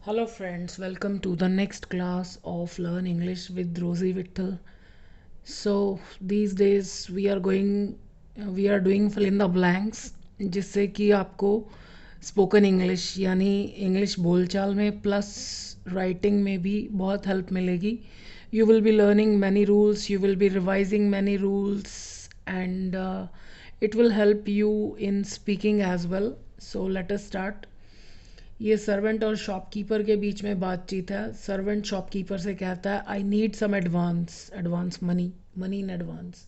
Hello friends, welcome to the next class of Learn English with Rosie Vittal. So these days we are doing fill in the blanks जिससे कि आपको spoken English यानी English बोलचाल में plus writing में भी बहुत help मिलेगी. You will be learning many rules, you will be revising many rules and it will help you in speaking as well. So let us start. ये servant और shopkeeper के बीच में बातचीत है. सर्वेंट शॉपकीपर से कहता है I need some advance money in advance.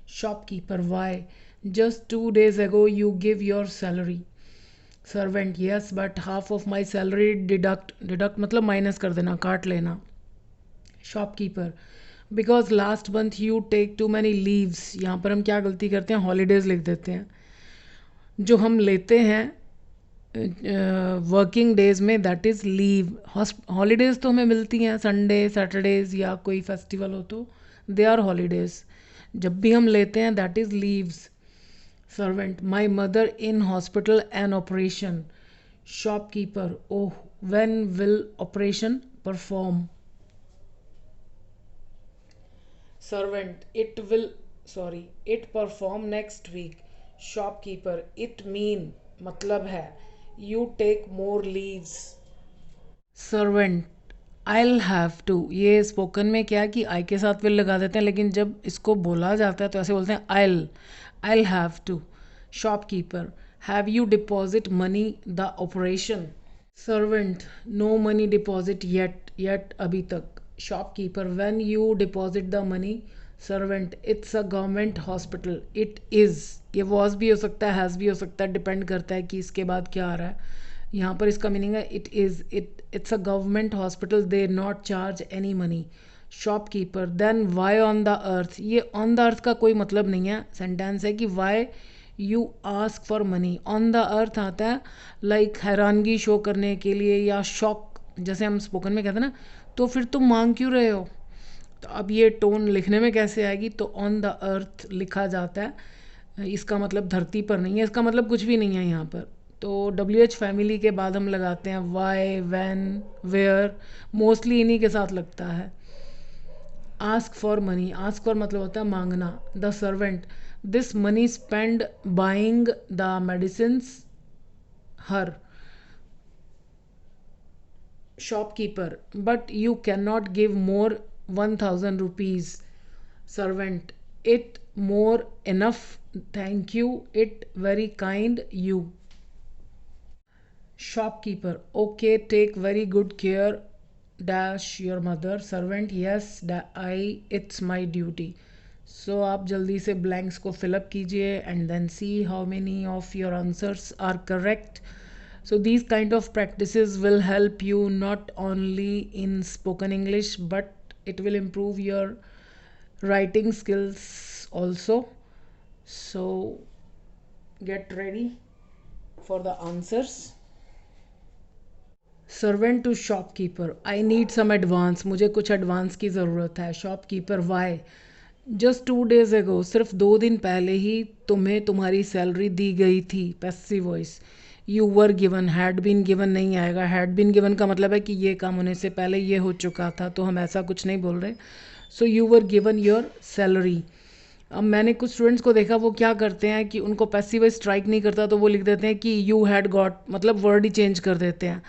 Shopkeeper why just 2 days ago you give your salary. Servant yes but half of my salary deduct मतलब माइनस कर देना, काट लेना. Shopkeeper because last month you take too many leaves. यहाँ पर हम क्या गलती करते हैं, हॉलीडेज़ लिख देते हैं. जो हम लेते हैं वर्किंग डेज में दैट इज़ लीव. हॉलीडेज़ तो हमें मिलती हैं संडे सैटरडेज़ या कोई फेस्टिवल हो तो दे आर हॉलीडेज़. जब भी हम लेते हैं that is leaves. Servant my mother in hospital an operation. Shopkeeper oh when will operation perform. Servant it perform next week. Shopkeeper it mean मतलब है you take more leaves. Servant I have to. ये spoken में क्या है कि आई के साथ will लगा देते हैं, लेकिन जब इसको बोला जाता है तो ऐसे बोलते हैं I have to. Shopkeeper have you deposit money the operation. Servant no money deposit yet अभी तक. Shopkeeper when you deposit the money. Servant it's a government hospital. It is, ये वॉज भी हो सकता है, हैज़ भी हो सकता है, डिपेंड करता है कि इसके बाद क्या आ रहा है. यहाँ पर इसका मीनिंग है it's a government hospital, they not charge any money. Shopkeeper then why on the earth. ये ऑन द अर्थ का कोई मतलब नहीं है, सेंटेंस है कि why you ask for money. On the अर्थ आता है लाइक हैरानगी शो करने के लिए या शॉक, जैसे हम स्पोकन में कहते हैं ना, तो फिर तुम मांग क्यों रहे हो. तो अब ये टोन लिखने में कैसे आएगी, तो ऑन द अर्थ लिखा जाता है. इसका मतलब धरती पर नहीं है, इसका मतलब कुछ भी नहीं है यहाँ पर. तो डब्ल्यू एच फैमिली के बाद हम लगाते हैं वाई वैन वेयर, मोस्टली इन्हीं के साथ लगता है. Ask for money, ask for मतलब होता है मांगना. The servant this money spend buying the medicine her. Shopkeeper but you can not give more 1000 rupees. Servant it more enough thank you. It very kind you. Shopkeeper okay take very good care dash your mother. Servant yes I it's my duty. So आप जल्दी से blanks को fill up कीजिए and then see how many of your answers are correct. So these kind of practices will help you not only in spoken English but it will improve your writing skills also. So get ready for the answers. Servant to shopkeeper I need some advance. मुझे कुछ advance की ज़रूरत है. Shopkeeper why just 2 days ago, सिर्फ 2 दिन पहले ही तुम्हें तुम्हारी सैलरी दी गई थी. Passive voice. You were given, had been given नहीं आएगा. हैड बीन गिवन का मतलब है कि ये काम होने से पहले ये हो चुका था, तो हम ऐसा कुछ नहीं बोल रहे. So you were given your salary. अब मैंने कुछ स्टूडेंट्स को देखा वो क्या करते हैं कि उनको पैसिव वॉइस स्ट्राइक नहीं करता तो वो लिख देते हैं कि यू हैड गॉट, मतलब वर्ड ही चेंज कर देते हैं.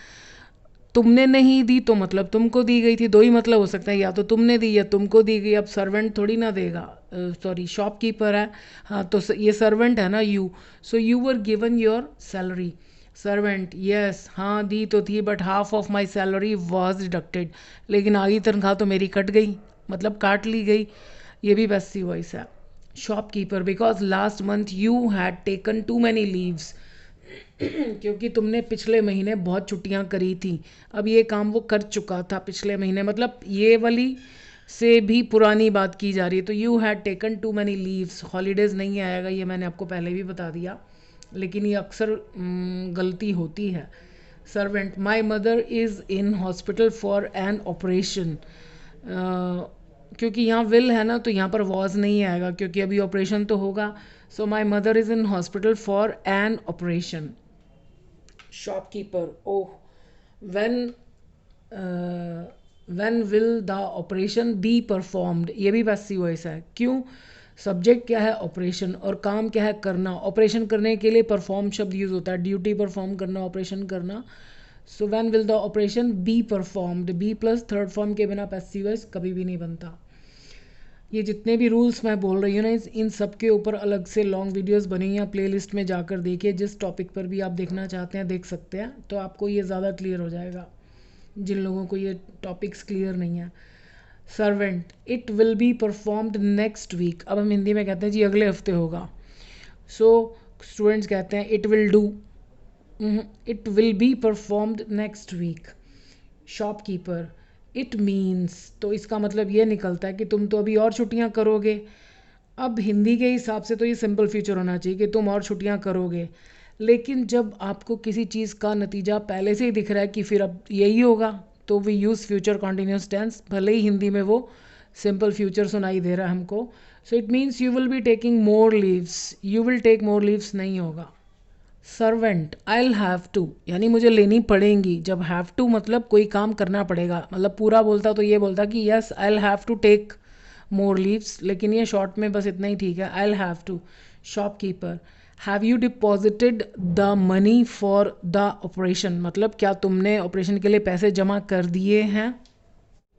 तुमने नहीं दी तो मतलब तुमको दी गई थी, दो ही मतलब हो सकता है, या तो तुमने दी या तुमको दी गई. अब सर्वेंट थोड़ी ना देगा, सॉरी शॉपकीपर है. हाँ तो ये सर्वेंट है ना you. So you were given your salary. Servant yes हाँ दी तो थी but half of my salary was deducted. लेकिन आधी तनख्वाह तो मेरी कट गई, मतलब काट ली गई. ये भी पैसिव वॉइस है. Shopkeeper because last month you had taken too many leaves. क्योंकि तुमने पिछले महीने बहुत छुट्टियां करी थी. अब ये काम वो कर चुका था पिछले महीने, मतलब ये वाली से भी पुरानी बात की जा रही है. तो you had taken too many leaves. Holidays नहीं आएगा, ये मैंने आपको पहले भी बता दिया, लेकिन ये अक्सर गलती होती है. Servant my mother is in hospital for an operation. क्योंकि यहाँ विल है ना तो यहाँ पर वॉज नहीं आएगा क्योंकि अभी ऑपरेशन तो होगा. So my mother is in hospital for an operation. Shopkeeper oh when when will the operation be performed, ये भी पैसिव वॉइस है। क्यों? सब्जेक्ट क्या है? ऑपरेशन, और काम क्या है? करना। ऑपरेशन करने के लिए परफॉर्म शब्द यूज़ होता है, ड्यूटी परफॉर्म करना, ऑपरेशन करना। So when will the operation be performed, be plus third form के बिना पैसिव वॉइस कभी भी नहीं बनता। ये जितने भी रूल्स मैं बोल रही हूँ ना, इन सब के ऊपर अलग से लॉन्ग वीडियोस बनी हैं, प्लेलिस्ट में जाकर देखिए। जिस टॉपिक पर भी आप देखना चाहते हैं देख सकते हैं, तो आपको ये ज़्यादा क्लियर हो जाएगा जिन लोगों को ये टॉपिक्स क्लियर नहीं है। Servant, it will be performed next week. अब हम हिंदी में कहते हैं जी अगले हफ्ते होगा। सो स्टूडेंट्स कहते हैं it will do, it will be performed next week. Shopkeeper, it means, तो इसका मतलब ये निकलता है कि तुम तो अभी और छुट्टियां करोगे। अब हिंदी के हिसाब से तो ये सिंपल फ्यूचर होना चाहिए कि तुम और छुट्टियां करोगे, लेकिन जब आपको किसी चीज़ का नतीजा पहले से ही दिख रहा है कि फिर अब यही होगा, तो we use future continuous tense, भले ही हिंदी में वो सिंपल फ्यूचर सुनाई दे रहा है हमको। So it means you will be taking more leaves, you will take more leaves नहीं होगा। Servant, I will have to, यानी मुझे लेनी पड़ेंगी। जब हैव टू मतलब कोई काम करना पड़ेगा, मतलब पूरा बोलता तो ये बोलता कि yes I will have to take more leaves, लेकिन ये शॉर्ट में बस इतना ही ठीक है, I will have to. Shopkeeper, have you deposited the money for the operation, मतलब क्या तुमने ऑपरेशन के लिए पैसे जमा कर दिए हैं।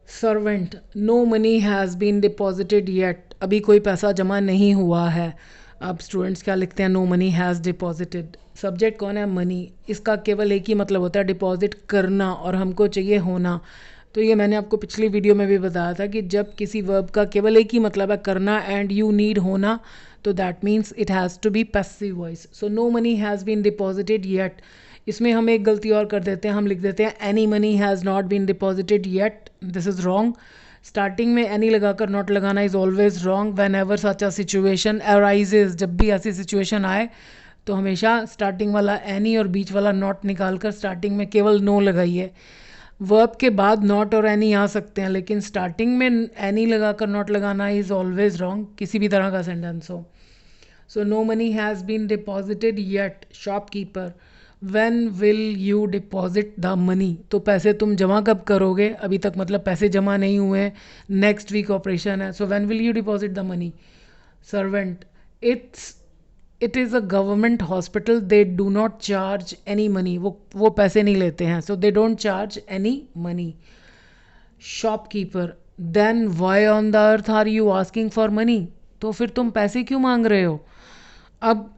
Servant, no money has been deposited yet, अभी कोई पैसा जमा नहीं हुआ है। अब स्टूडेंट्स क्या लिखते हैं? No money has deposited. Subject कौन है? मनी। इसका केवल एक ही मतलब होता है, डिपॉजिट करना, और हमको चाहिए होना। तो ये मैंने आपको पिछली वीडियो में भी बताया था कि जब किसी वर्ब का केवल एक ही मतलब है करना एंड यू नीड होना, तो that means it has to be passive voice. So no money has been deposited yet. इसमें हम एक गलती और कर देते हैं, हम लिख देते हैं any money has not been deposited yet. This is wrong. Starting में एनी लगाकर नॉट लगाना is always wrong. Whenever such a situation arises, जब भी ऐसी सिचुएशन आए तो हमेशा स्टार्टिंग वाला एनी और बीच वाला नॉट निकाल कर स्टार्टिंग में केवल नो लगाइए। वर्ब के बाद नॉट और एनी आ सकते हैं, लेकिन स्टार्टिंग में एनी लगाकर नॉट लगाना इज़ ऑलवेज रॉन्ग, किसी भी तरह का सेंटेंस हो। So no money has been deposited yet. Shopkeeper, when will you deposit the money, तो पैसे तुम जमा कब करोगे? अभी तक मतलब पैसे जमा नहीं हुए हैं, नेक्स्ट वीक ऑपरेशन है, so when will you deposit the money. Servant, it is a government hospital, they do not charge any money, वो पैसे नहीं लेते हैं, so they don't charge any money. Shopkeeper, then why on the earth are you asking for money, तो फिर तुम पैसे क्यों मांग रहे हो? अब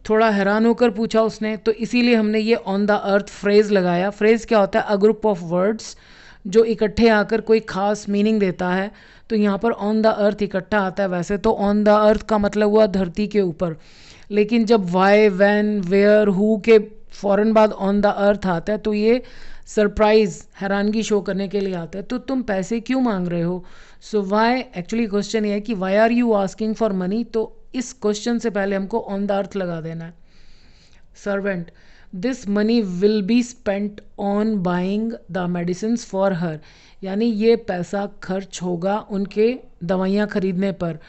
थोड़ा हैरान होकर पूछा उसने, तो इसीलिए हमने ये ऑन द अर्थ फ्रेज़ लगाया। फ्रेज़ क्या होता है? अ ग्रुप ऑफ वर्ड्स जो इकट्ठे आकर कोई ख़ास मीनिंग देता है, तो यहाँ पर ऑन द अर्थ इकट्ठा आता है। वैसे तो ऑन द अर्थ का मतलब हुआ धरती के ऊपर, लेकिन जब वाई, व्हेन, वेयर, हु के फ़ौरन बाद ऑन द अर्थ आता है, तो ये सरप्राइज़, हैरानगी शो करने के लिए आता है। तो तुम पैसे क्यों मांग रहे हो? सो वाई, एक्चुअली क्वेश्चन ये है कि why are you asking for money, तो इस क्वेश्चन से पहले हमको ऑन द अर्थ लगा देना है। Servant, this money will be spent on buying the medicine for हर, यानी ये पैसा खर्च होगा उनके दवाइयाँ खरीदने पर।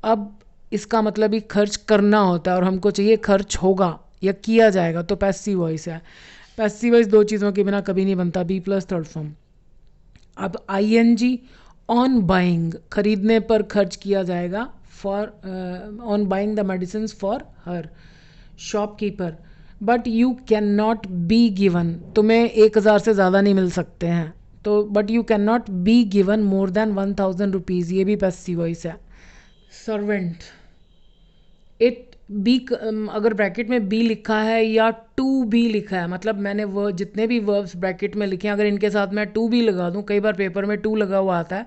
अब इसका मतलब ही खर्च करना होता है, और हमको चाहिए खर्च होगा या किया जाएगा, तो पैसिव वॉइस है। पैसिव वॉइस दो चीज़ों के बिना कभी नहीं बनता, बी प्लस थर्ड फॉर्म। अब I N G, on buying, खरीदने पर खर्च किया जाएगा, for on buying the medicine for her. Shopkeeper, but you can not be given, तुम्हें 1,000 से ज़्यादा नहीं मिल सकते हैं, तो but you can not be given more than 1,000 rupees, ये भी पैसिव वॉइस है। सर्वेंट, इट बी, अगर ब्रैकेट में बी लिखा है या टू बी लिखा है, मतलब मैंने वो जितने भी वर्ब्स ब्रैकेट में लिखे हैं, अगर इनके साथ मैं टू बी लगा दूं, कई बार पेपर में टू लगा हुआ आता है,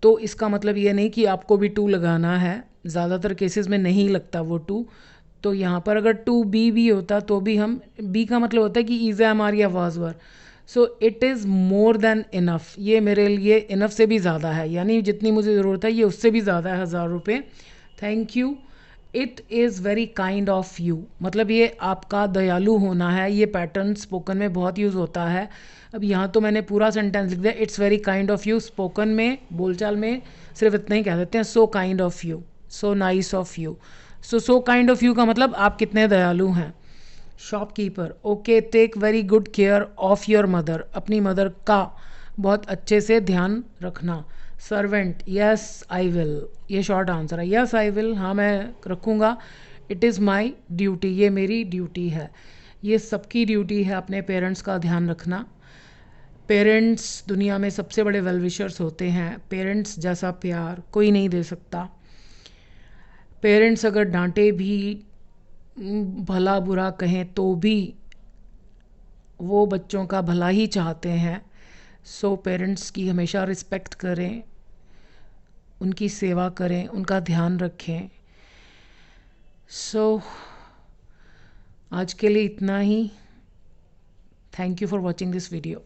तो इसका मतलब ये नहीं कि आपको भी टू लगाना है, ज़्यादातर केसेस में नहीं लगता वो टू। तो यहाँ पर अगर टू बी भी होता तो भी हम, बी का मतलब होता है कि इज़ एम आर या was were. So it is more than enough, ये मेरे लिए इनफ से भी ज़्यादा है, यानी जितनी मुझे ज़रूरत है ये उससे भी ज़्यादा है, 1,000 रुपये। Thank you. It is very kind of you, मतलब ये आपका दयालु होना है। ये पैटर्न स्पोकन में बहुत यूज़ होता है। अब यहाँ तो मैंने पूरा सेंटेंस लिख दिया, it's very kind of you. Spoken में, बोलचाल में सिर्फ इतना ही कह देते हैं, so kind of you, so nice of you. So kind of you का मतलब आप कितने दयालु हैं। Shopkeeper, okay, take very good care of your mother, अपनी मदर का बहुत अच्छे से ध्यान रखना। सर्वेंट, यस आई विल, ये शॉर्ट आंसर है। यस आई विल, हाँ मैं रखूँगा। इट इज़ माई ड्यूटी, ये मेरी ड्यूटी है। ये सबकी ड्यूटी है अपने पेरेंट्स का ध्यान रखना। पेरेंट्स दुनिया में सबसे बड़े वेल विशर्स होते हैं। पेरेंट्स जैसा प्यार कोई नहीं दे सकता। पेरेंट्स अगर डांटे भी, भला बुरा कहें तो भी वो बच्चों का भला ही चाहते हैं। सो पेरेंट्स की हमेशा रिस्पेक्ट करें, उनकी सेवा करें, उनका ध्यान रखें। सो आज के लिए इतना ही। Thank you for watching this video.